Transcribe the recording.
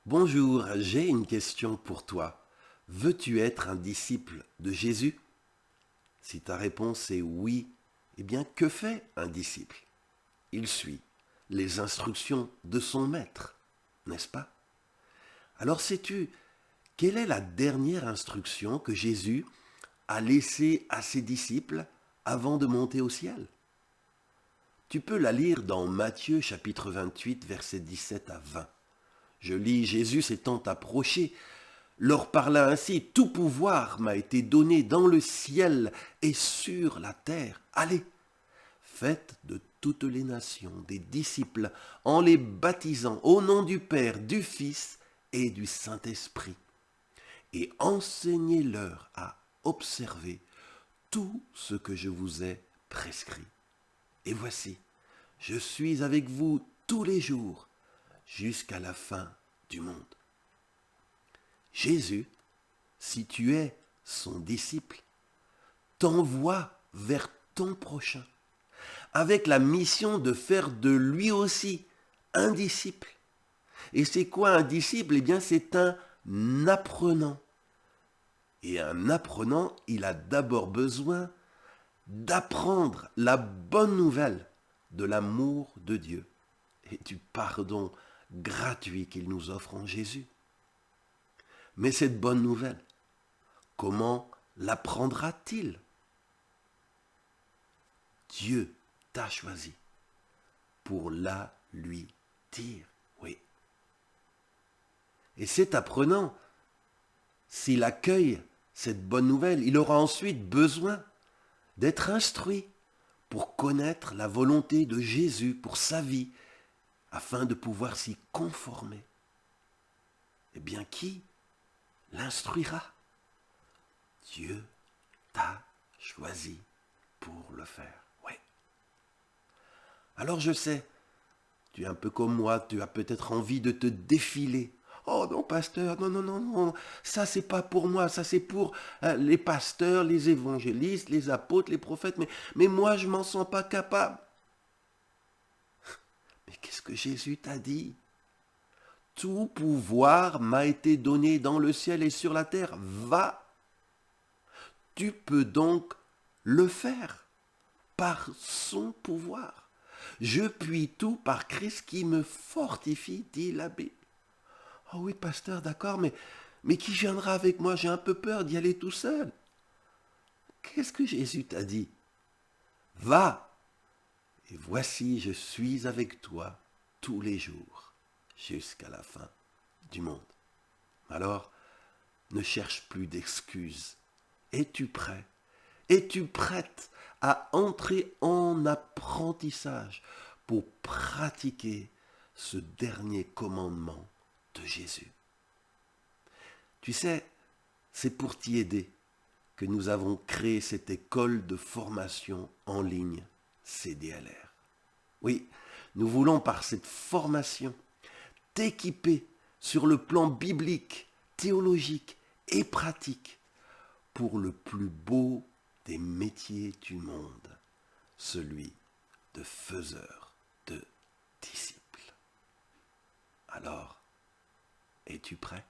Bonjour, j'ai une question pour toi. Veux-tu être un disciple de Jésus? Si ta réponse est oui, eh bien que fait un disciple? Il suit les instructions de son maître, n'est-ce pas? Alors sais-tu quelle est la dernière instruction que Jésus a laissée à ses disciples avant de monter au ciel? Tu peux la lire dans Matthieu chapitre 28 versets 17 à 20. Je lis: Jésus s'étant approché, leur parla ainsi: Tout pouvoir m'a été donné dans le ciel et sur la terre. Allez, faites de toutes les nations des disciples en les baptisant au nom du Père, du Fils et du Saint-Esprit, et enseignez-leur à observer tout ce que je vous ai prescrit. Et voici, je suis avec vous tous les jours jusqu'à la fin du monde. Jésus, si tu es son disciple, t'envoie vers ton prochain, avec la mission de faire de lui aussi un disciple. Et c'est quoi un disciple? Eh bien, c'est un apprenant. Et un apprenant, il a d'abord besoin d'apprendre la bonne nouvelle de l'amour de Dieu et du pardon gratuit qu'il nous offre en Jésus. Mais cette bonne nouvelle, comment l'apprendra-t-il? Dieu t'a choisi pour la lui dire, oui. Et cet apprenant, s'il accueille cette bonne nouvelle, il aura ensuite besoin d'être instruit pour connaître la volonté de Jésus pour sa vie, afin de pouvoir s'y conformer. Eh bien, qui l'instruira? Dieu t'a choisi pour le faire. Oui. Alors je sais, tu es un peu comme moi, tu as peut-être envie de te défiler. Oh non, pasteur, non, non, non, non, ça c'est pas pour moi, ça c'est pour les pasteurs, les évangélistes, les apôtres, les prophètes, mais moi je m'en sens pas capable. Mais qu'est-ce que Jésus t'a dit? Tout pouvoir m'a été donné dans le ciel et sur la terre. Va, tu peux donc le faire par son pouvoir. Je puis tout par Christ qui me fortifie, dit l'abbé. Oh oui, pasteur, d'accord, mais qui viendra avec moi? J'ai un peu peur d'y aller tout seul. Qu'est-ce que Jésus t'a dit? Va, et voici, je suis avec toi tous les jours, jusqu'à la fin du monde. Alors, ne cherche plus d'excuses. Es-tu prêt? Es-tu prête à entrer en apprentissage pour pratiquer ce dernier commandement de Jésus? Tu sais, c'est pour t'y aider que nous avons créé cette école de formation en ligne, CDLR. Oui, nous voulons par cette formation t'équiper sur le plan biblique, théologique et pratique pour le plus beau des métiers du monde, celui de faiseur de disciples. Alors, es-tu prêt?